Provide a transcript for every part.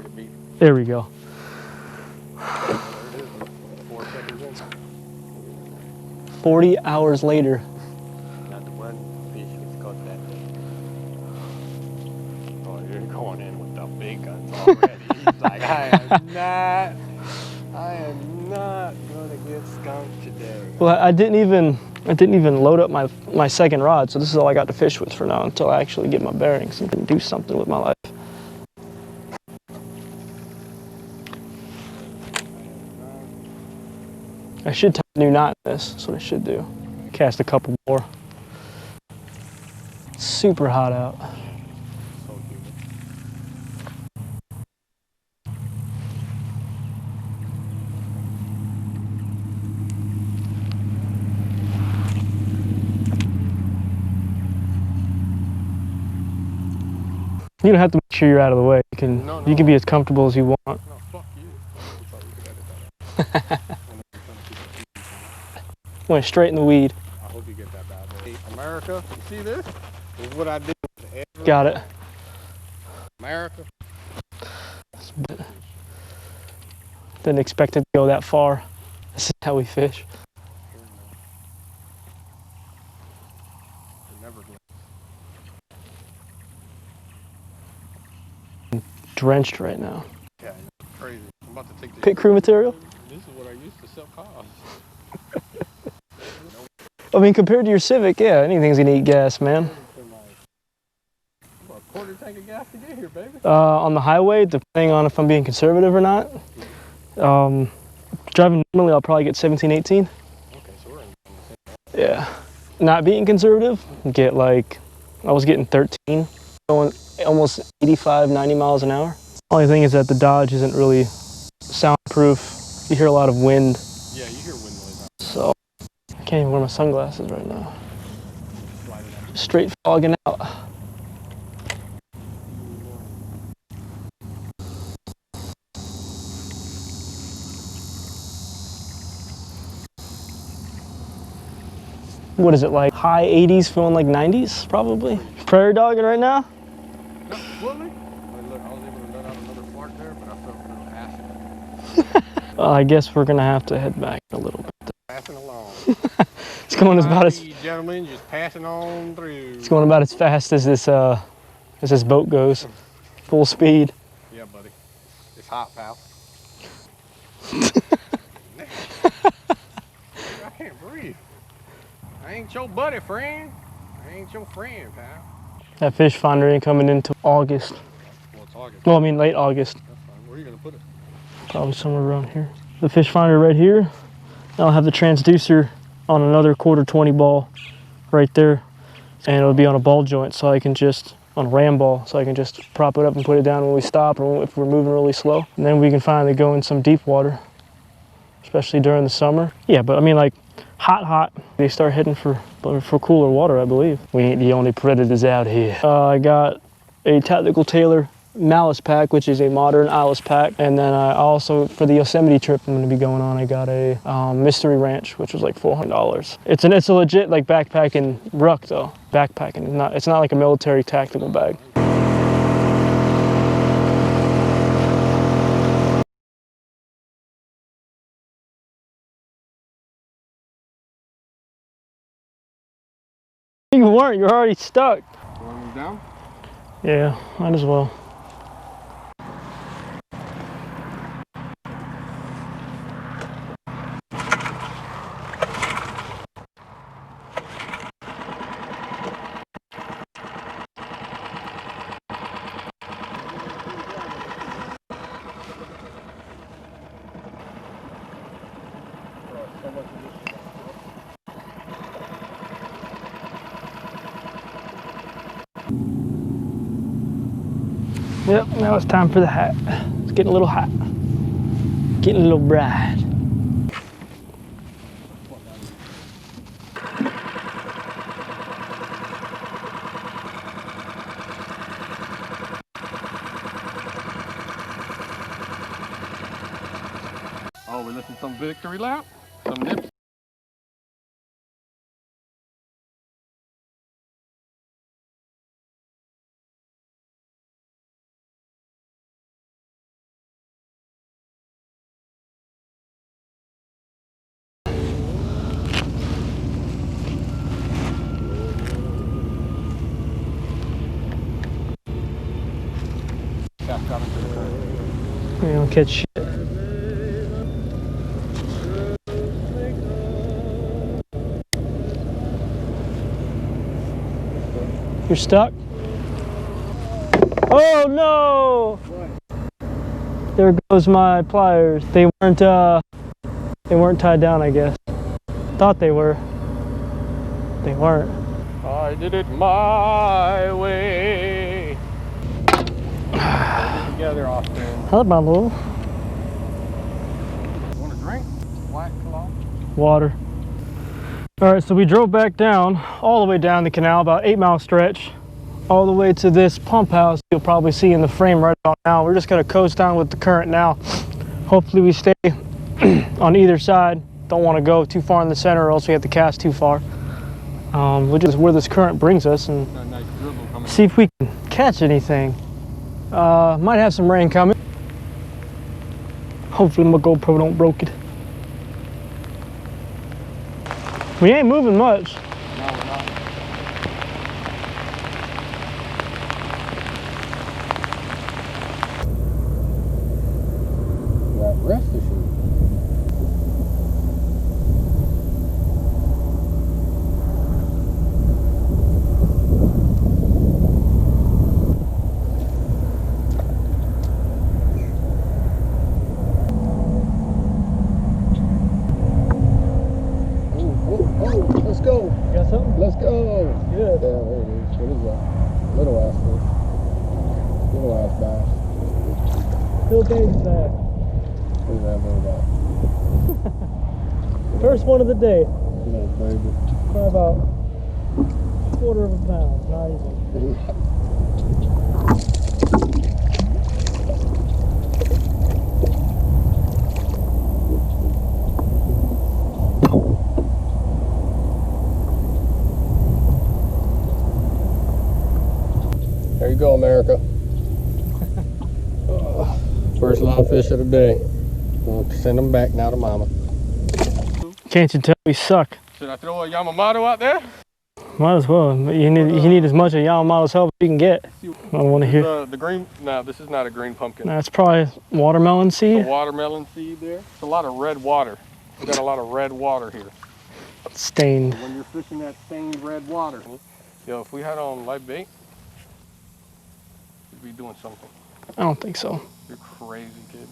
ready to beat. There we go. There it is. 4 seconds in. 40 hours later. Not the one fish gets caught that day. Oh, you're going in with the big guns already. He's like, I am not gonna get skunked today. Well, I didn't even load up my second rod, so this is all I got to fish with for now until I actually get my bearings and can do something with my life. I should tie a new knot in this. That's what I should do. Cast a couple more. It's super hot out. So humid. You don't have to make sure you're out of the way. You can you can be as comfortable as you want. No, fuck you. We thought we could edit that out. Went straight in the weed. I hope you get that bad boy. Hey, America, you see this? This is what I do. Got it. America. Didn't expect it to go that far. This is how we fish. Never do. Drenched right now. Yeah, crazy. I'm about to take this. Pit crew material? This is what I used to sell cars. I mean, compared to your Civic, yeah, anything's gonna eat gas, man. About a quarter tank of gas to get here, baby. On the highway, depending on if I'm being conservative or not. Driving normally, I'll probably get 17, 18. Okay, so we're in the same. Yeah. Not being conservative, get like, I was getting 13, going almost 85, 90 miles an hour. Only thing is that the Dodge isn't really soundproof. You hear a lot of wind. Yeah, you hear wind noise. So, I can't even wear my sunglasses right now. Straight fogging out. What is it, like high 80s, feeling like 90s, probably? Prairie dogging right now? No, fully. Look, I was able to let out another fart there, but I felt a little acid. I guess we're gonna have to head back a little bit. Passing along. It's going about as gentlemen, just passing on through. It's going about as fast as this boat goes. Full speed. Yeah, buddy. It's hot, pal. I can't breathe. I ain't your buddy, friend. I ain't your friend, pal. That fish finder ain't coming into August. Well, it's August. Well, I mean late August. That's fine. Where are you gonna put it? Probably somewhere around here. The fish finder right here. I'll have the transducer on another quarter 20 ball right there. And it'll be on a ball joint, so I can just, on a ram ball, so I can just prop it up and put it down when we stop or if we're moving really slow. And then we can finally go in some deep water, especially during the summer. Yeah, but I mean like hot, they start heading for cooler water, I believe. We ain't the only predators out here. I got a Tactical Tailor Malice pack, which is a modern Alice pack. And then I also, for the Yosemite trip I'm gonna be going on, I got a Mystery Ranch, which was like $400. It's a legit like backpacking ruck though. Backpacking, it's not like a military tactical bag. You weren't, you're already stuck. You want to move down? Yeah, might as well. Yep, now it's time for the hat. It's getting a little hot. Getting a little bright. Oh, we listened to some victory lap? Some nips? cast out into the current. We don't catch shit. You're stuck? Oh no! What? There goes my pliers. They weren't tied down, I guess. Thought they were. They weren't. I did it my way. Get together, Austin. Hello, my little. Want a drink? White Claw? Water. All right, so we drove back down, all the way down the canal, about 8-mile stretch, all the way to this pump house you'll probably see in the frame right about now. We're just gonna coast down with the current now. Hopefully we stay on either side. Don't wanna go too far in the center or else we have to cast too far. Which is where this current brings us, and Nice dribble coming. see if we can catch anything. Might have some rain coming. Hopefully my GoPro don't broke it. We ain't moving much. No, we're not. That rest issue. Let's go. You got something? Let's go. Good. Yeah, there it is. What is that? Little ass fish. Little ass bass. Still baby back. Look at that little bass. First one of the day. Little baby. Probably about 1/4 of a pound. Not even. There you go, America. First live fish of the day. We'll send them back now to mama. Can't you tell we suck? Should I throw a Yamamoto out there? Might as well. You need as much of Yamamoto's help as you can get. I don't want to hear. The green, no, this is not a green pumpkin. That's probably watermelon The seed. watermelon seed there. It's a lot of red water. We got a lot of red water here. Stained. When you're fishing that stained red water, yo, if we had on live bait, we'd be doing something. I don't think so. You're crazy, kid.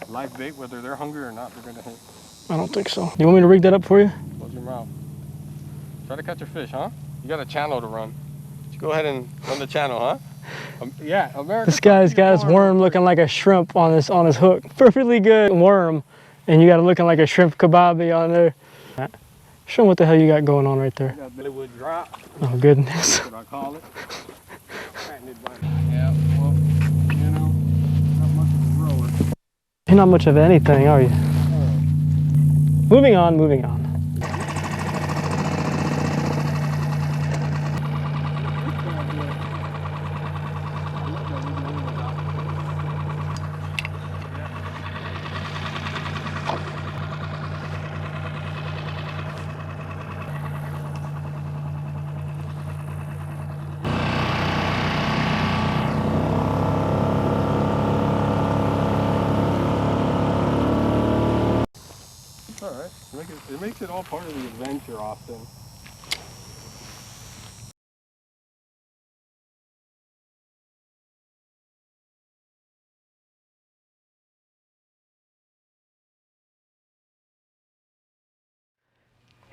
Live bait, whether they're hungry or not, they're gonna hit. I don't think so. You want me to rig that up for you? Close your mouth. Try to catch a fish, huh? You got a channel to run. Just go ahead and run the channel, huh? Yeah, America. This guy's got his worm looking like a shrimp on his hook. Perfectly good worm, and you got it looking like a shrimp kebabi on there. Show him what the hell you got going on right there. Got Billywood drop. Oh goodness. That's what I call it. Yeah, well, you know, not much of a roller. You're not much of anything, are you? Moving on, moving on. Alright, it makes it all part of the adventure, Austin.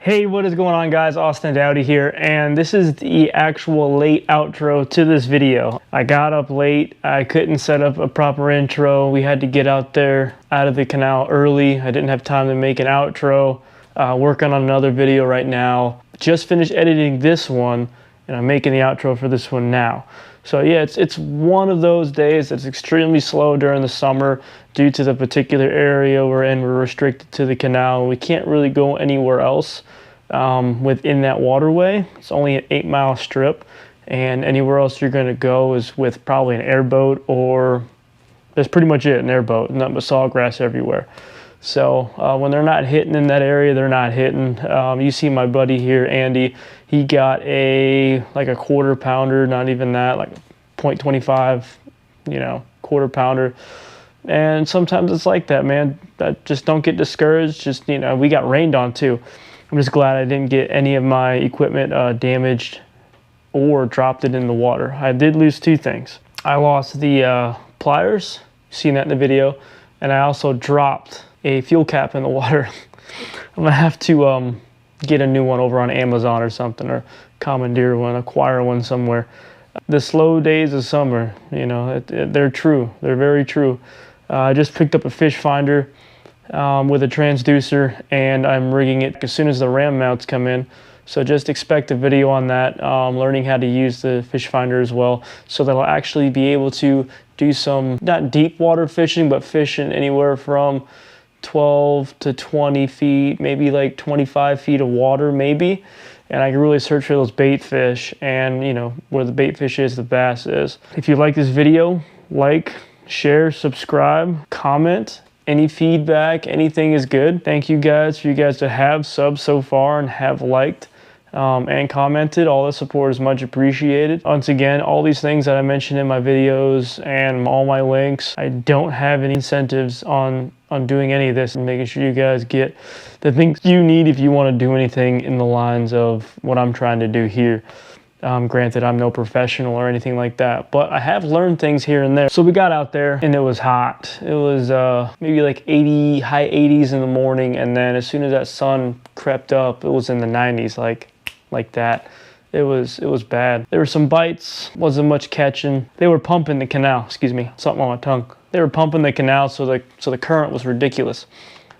Hey, what is going on, guys? Austindoughty here, and this is the actual late outro to this video. I got up late. I couldn't set up a proper intro. We had to get out there out of the canal early. I didn't have time to make an outro. Working on another video right now. Just finished editing this one, and I'm making the outro for this one now. So yeah, it's one of those days that's extremely slow during the summer due to the particular area we're in. We're restricted to the canal. We can't really go anywhere else within that waterway. It's only an 8-mile strip, and anywhere else you're gonna go is with probably an airboat, or that's pretty much it, an airboat, nothing but sawgrass everywhere. So when they're not hitting in that area, they're not hitting. You see my buddy here, Andy, he got like a 1/4 pounder, not even that, like 0.25 you know, quarter pounder. And sometimes it's like that, man. Just don't get discouraged. Just, you know, we got rained on too. I'm just glad I didn't get any of my equipment damaged or dropped it in the water. I did lose two things. I lost the pliers, seen that in the video, and I also dropped a fuel cap in the water. I'm gonna have to get a new one over on Amazon or something, or commandeer one, acquire one somewhere. The slow days of summer, you know, they're true. They're very true. I just picked up a fish finder with a transducer, and I'm rigging it as soon as the ram mounts come in. So just expect a video on that, learning how to use the fish finder as well, so that I'll actually be able to do some, not deep water fishing, but fishing anywhere from 12 to 20 feet, maybe like 25 feet of water maybe. And I can really search for those bait fish, and you know, where the bait fish is, the bass is. If you like this video, like, share, subscribe, comment. Any feedback, anything is good. Thank you guys for you guys to have subbed so far and have liked and commented. All the support is much appreciated. Once again, all these things that I mentioned in my videos and all my links, I don't have any incentives on doing any of this, and making sure you guys get the things you need if you want to do anything in the lines of what I'm trying to do here. Granted, I'm no professional or anything like that, but I have learned things here and there. So we got out there and it was hot. It was maybe like 80, high 80s in the morning, and then as soon as that sun crept up, it was in the 90s, like that. It was bad. There were some bites, wasn't much catching. They were pumping the canal, excuse me, something on my tongue. They were pumping the canal, so the current was ridiculous.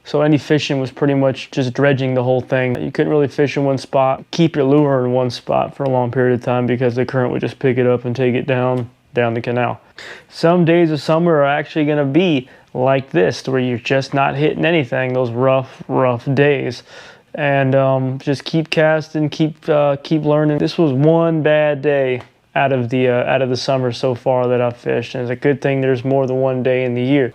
So any fishing was pretty much just dredging the whole thing. You couldn't really fish in one spot, keep your lure in one spot for a long period of time, because the current would just pick it up and take it down the canal. Some days of summer are actually gonna be like this, where you're just not hitting anything, those rough days. And just keep casting, keep learning. This was one bad day out of the summer so far that I've fished, and it's a good thing there's more than one day in the year.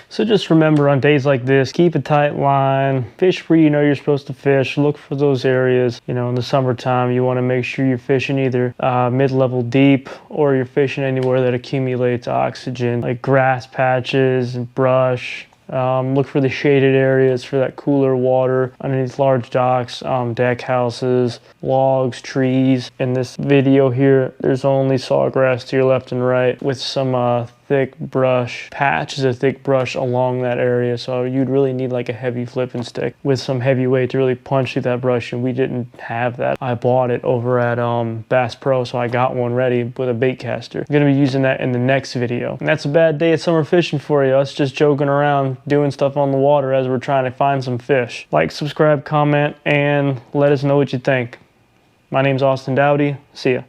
So just remember, on days like this, keep a tight line, fish where you know you're supposed to fish, look for those areas. You know, in the summertime, you want to make sure you're fishing either mid-level deep, or you're fishing anywhere that accumulates oxygen, like grass patches and brush. Look for the shaded areas for that cooler water underneath large docks, deck houses, logs, trees. In this video here, there's only sawgrass to your left and right, with some thick brush, patches of thick brush along that area. So you'd really need like a heavy flipping stick with some heavy weight to really punch through that brush, and we didn't have that. I bought it over at Bass Pro, so I got one ready with a bait caster. I'm gonna be using that in the next video. And that's a bad day of summer fishing for you, us just joking around, doing stuff on the water as we're trying to find some fish. Like, subscribe, comment, and let us know what you think. My name's Austindoughty. See ya.